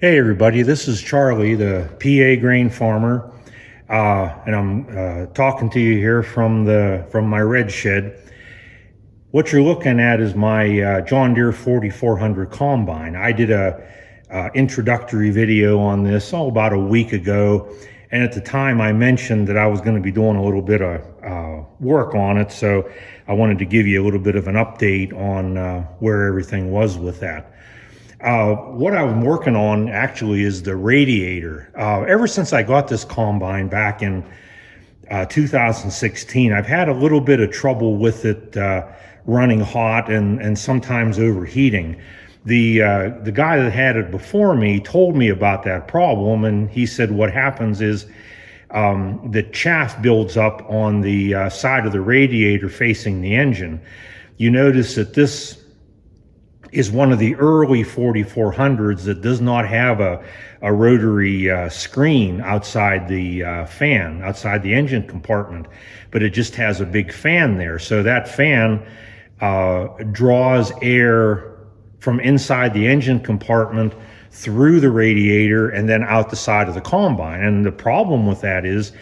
Hey everybody, this is Charlie, the PA grain farmer, and I'm talking to you here from my red shed. What you're looking at is my John Deere 4400 combine. I did a introductory video on this about a week ago, and at the time I mentioned that I was going to be doing a little bit of work on it, so I wanted to give you a little bit of an update on where everything was with that. What I'm working on actually is the radiator. Ever since I got this combine back in 2016, I've had a little bit of trouble with it running hot and sometimes overheating. The guy that had it before me told me about that problem, and he said what happens is the chaff builds up on the side of the radiator facing the engine. You notice that this is one of the early 4400s that does not have a rotary screen outside the fan, outside the engine compartment, but it just has a big fan there. So that fan draws air from inside the engine compartment through the radiator and then out the side of the combine. And the problem with that is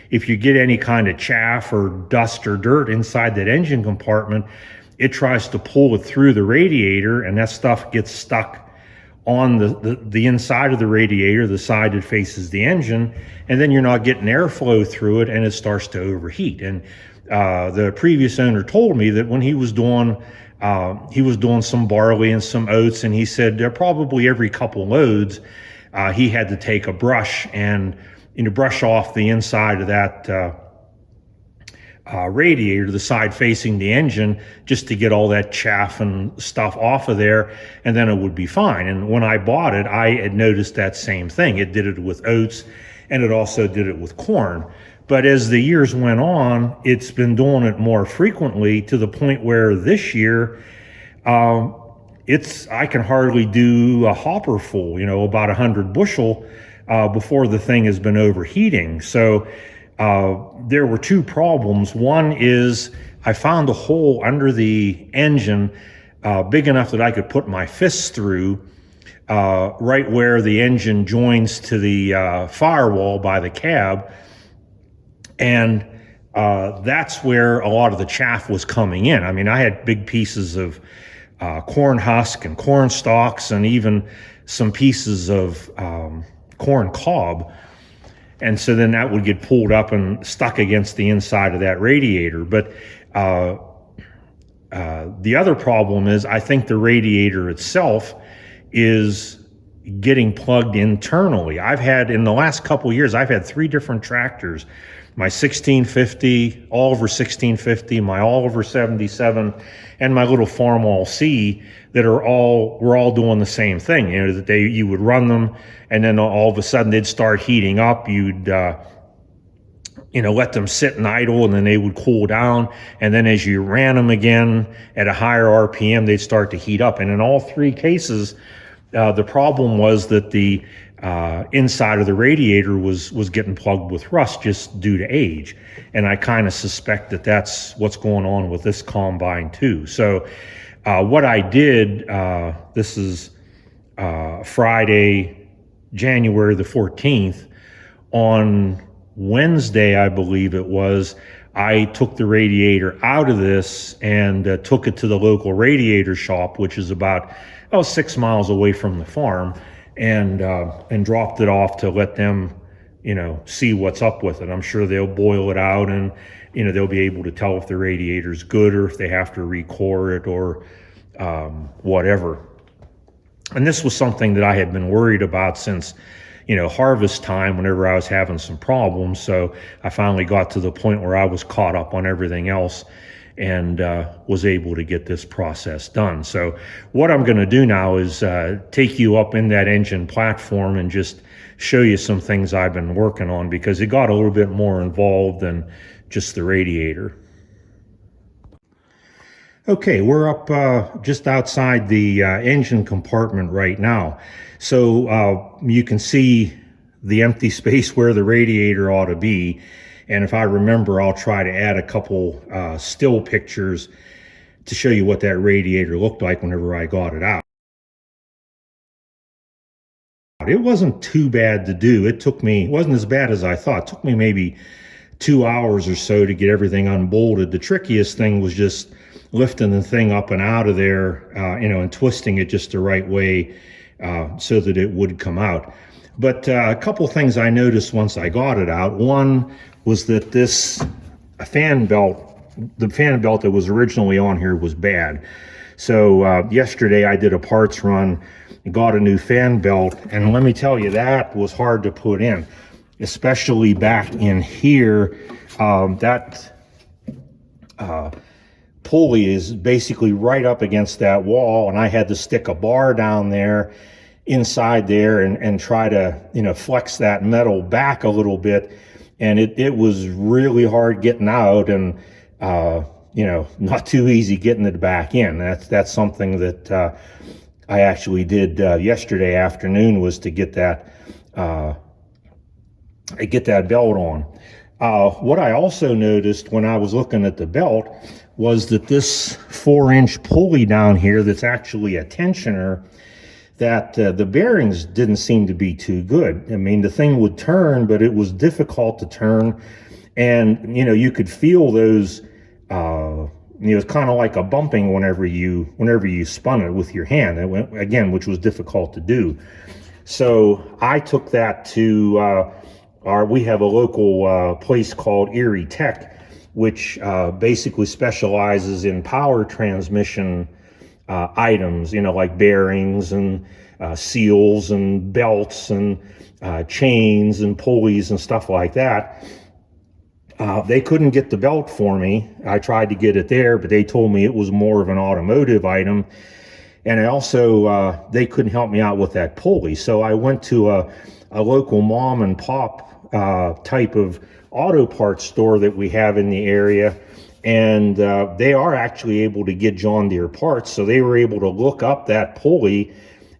if you get any kind of chaff or dust or dirt inside that engine compartment, it tries to pull it through the radiator, and that stuff gets stuck on the inside of the radiator, the side that faces the engine, and then you're not getting airflow through it, and it starts to overheat. And the previous owner told me that when he was doing some barley and some oats, and he said probably every couple loads he had to take a brush and brush off the inside of that radiator, the side facing the engine, just to get all that chaff and stuff off of there, and then it would be fine. And when I bought it, I had noticed that same thing. It did it with oats, and it also did it with corn. But as the years went on, it's been doing it more frequently to the point where this year, I can hardly do a hopper full, about 100 bushel before the thing has been overheating. So there were two problems. One is I found a hole under the engine big enough that I could put my fists through right where the engine joins to the firewall by the cab. And that's where a lot of the chaff was coming in. I mean, I had big pieces of corn husk and corn stalks and even some pieces of corn cob. And so then that would get pulled up and stuck against the inside of that radiator. But the other problem is I think the radiator itself is getting plugged internally. In the last couple of years, I've had 3 different tractors. My 1650, Oliver 1650, my Oliver 77, and my little Farmall C that we're all doing the same thing. That you would run them, and then all of a sudden they'd start heating up. You'd let them sit and idle, and then they would cool down. And then as you ran them again at a higher RPM, they'd start to heat up. And in all 3 cases, the problem was that the inside of the radiator was getting plugged with rust just due to age. And I kind of suspect that that's what's going on with this combine too. So what I did, this is Friday, January the 14th, on Wednesday, I believe it was, I took the radiator out of this and took it to the local radiator shop, which is about 6 miles away from the farm, and dropped it off to let them, see what's up with it. I'm sure they'll boil it out, and they'll be able to tell if the radiator's good or if they have to recore it or whatever. And this was something that I had been worried about since harvest time, whenever I was having some problems. So I finally got to the point where I was caught up on everything else and was able to get this process done. So what I'm going to do now is take you up in that engine platform and just show you some things I've been working on, because it got a little bit more involved than just the radiator. Okay, we're up just outside the engine compartment right now. So you can see the empty space where the radiator ought to be. And if I remember, I'll try to add a couple still pictures to show you what that radiator looked like whenever I got it out. out. It wasn't too bad to do. It wasn't as bad as I thought. It took me maybe 2 hours or so to get everything unbolted. The trickiest thing was just lifting the thing up and out of there, and twisting it just the right way so that it would come out. But a couple things I noticed once I got it out. One was that this fan belt, the fan belt that was originally on here, was bad. So yesterday I did a parts run, got a new fan belt, and let me tell you, that was hard to put in, especially back in here. That pulley is basically right up against that wall, and I had to stick a bar down there inside there and try to flex that metal back a little bit, and it was really hard getting out, and not too easy getting it back in. That's something that I actually did yesterday afternoon, was to get that belt on. What I also noticed when I was looking at the belt was that this 4-inch pulley down here, that's actually a tensioner, that the bearings didn't seem to be too good. I mean, the thing would turn, but it was difficult to turn, and you could feel those. It's kind of like a bumping whenever you spun it with your hand. It went, again, which was difficult to do. So I took that to we have a local place called Erie Tech, which basically specializes in power transmission items, like bearings and seals and belts and chains and pulleys and stuff like that. They couldn't get the belt for me. I tried to get it there, but they told me it was more of an automotive item. And also, they couldn't help me out with that pulley. So I went to a local mom and pop type of auto parts store that we have in the area. And they are actually able to get John Deere parts. So they were able to look up that pulley,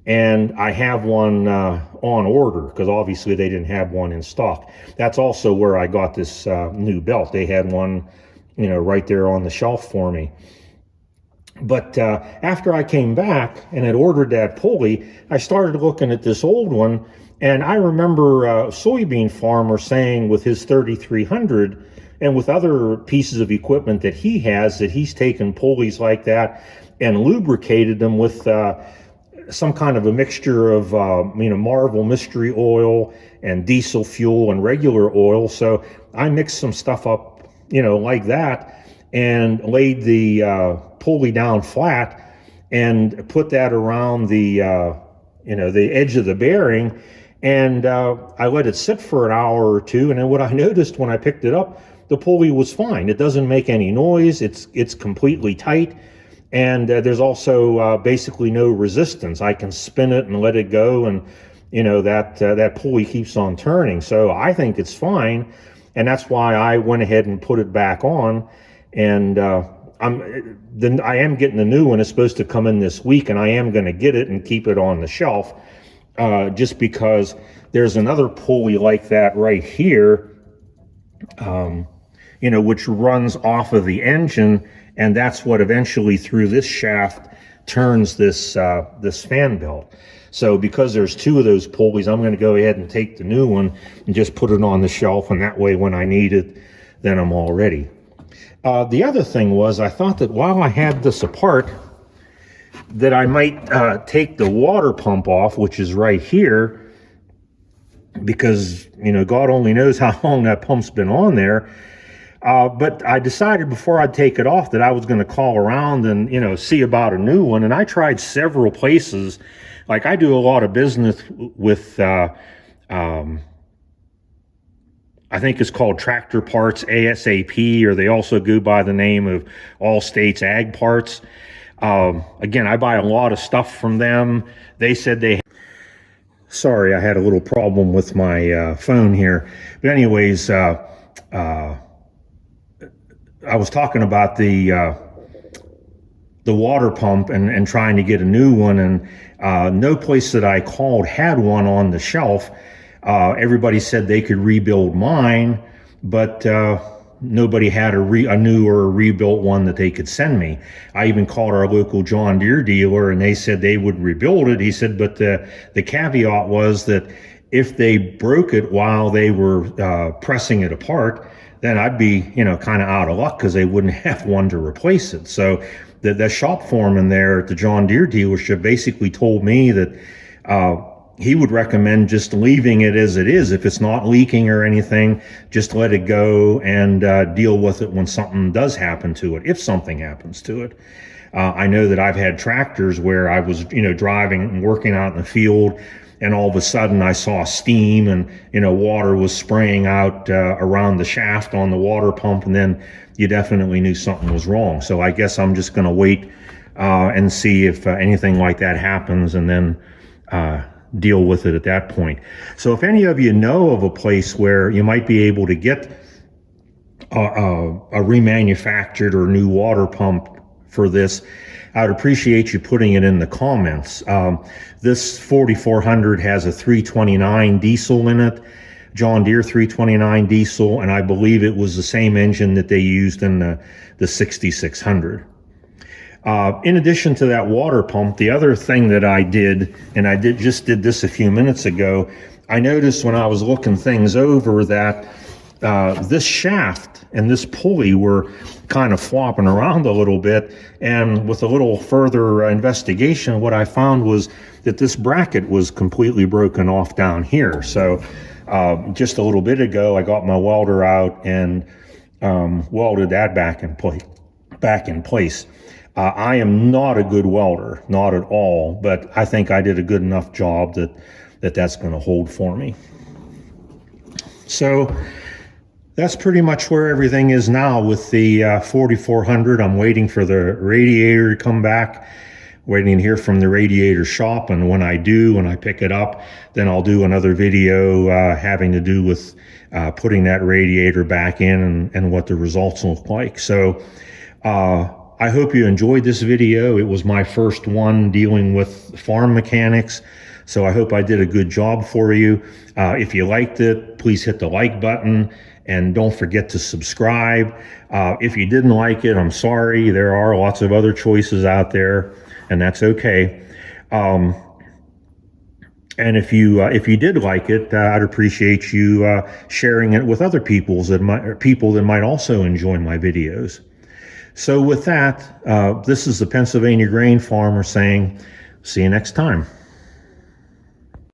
and I have one on order, because obviously they didn't have one in stock. That's also where I got this new belt. They had one, right there on the shelf for me. But after I came back and had ordered that pulley, I started looking at this old one, and I remember a soybean farmer saying with his 3300 and with other pieces of equipment that he has, that he's taken pulleys like that and lubricated them with some kind of a mixture of Marvel mystery oil and diesel fuel and regular oil. So I mixed some stuff up, like that, and laid the pulley down flat and put that around the the edge of the bearing, and I let it sit for an hour or two. And then what I noticed when I picked it up, the pulley was fine. It doesn't make any noise. It's completely tight. And there's also basically no resistance. I can spin it and let it go, and that pulley keeps on turning. So I think it's fine, and that's why I went ahead and put it back on. And I am getting a new one. It's supposed to come in this week, and I am going to get it and keep it on the shelf, just because there's another pulley like that right here, which runs off of the engine. And that's what eventually, through this shaft, turns this fan belt. So because there's two of those pulleys, I'm going to go ahead and take the new one and just put it on the shelf. And that way, when I need it, then I'm all ready. The other thing was, I thought that while I had this apart, that I might take the water pump off, which is right here, because, God only knows how long that pump's been on there. But I decided before I'd take it off that I was going to call around and, see about a new one. And I tried several places. Like, I do a lot of business with, I think it's called Tractor Parts ASAP, or they also go by the name of All States Ag Parts. Again, I buy a lot of stuff from them. They said sorry, I had a little problem with my phone here. But anyways, I was talking about the water pump and trying to get a new one, and no place that I called had one on the shelf. Everybody said they could rebuild mine, but nobody had a new or a rebuilt one that they could send me. I even called our local John Deere dealer, and they said they would rebuild it. He said, but the caveat was that if they broke it while they were pressing it apart, then I'd be, kind of out of luck because they wouldn't have one to replace it. So the shop foreman there at the John Deere dealership basically told me that he would recommend just leaving it as it is. If it's not leaking or anything, just let it go and deal with it when something does happen to it, if something happens to it. I know that I've had tractors where I was, driving and working out in the field, and all of a sudden I saw steam and, water was spraying out around the shaft on the water pump, and then you definitely knew something was wrong. So I guess I'm just going to wait and see if anything like that happens, and then deal with it at that point. So if any of you know of a place where you might be able to get a remanufactured or new water pump for this, I'd appreciate you putting it in the comments. This 4400 has a 329 diesel in it, John Deere 329 diesel, and I believe it was the same engine that they used in the 6600. In addition to that water pump, the other thing that I did, and I just did this a few minutes ago, I noticed when I was looking things over that this shaft and this pulley were kind of flopping around a little bit, and with a little further investigation, what I found was that this bracket was completely broken off down here. So just a little bit ago, I got my welder out and welded that back in place. I am not a good welder, not at all, but I think I did a good enough job that's going to hold for me. So that's pretty much where everything is now with the 4400. I'm waiting for the radiator to come back, waiting to hear from the Radiator shop, and when I do, when I pick it up, then I'll do another video having to do with putting that radiator back in and what the results look like. So I hope you enjoyed this video. It was my first one dealing with farm mechanics, so I hope I did a good job for you. If you liked it, please hit the like button, and don't forget to subscribe. If you didn't like it, I'm sorry. There are lots of other choices out there, and that's okay. And if you did like it, I'd appreciate you sharing it with other people that might also enjoy my videos. So with that, this is the Pennsylvania Grain Farmer saying, see you next time.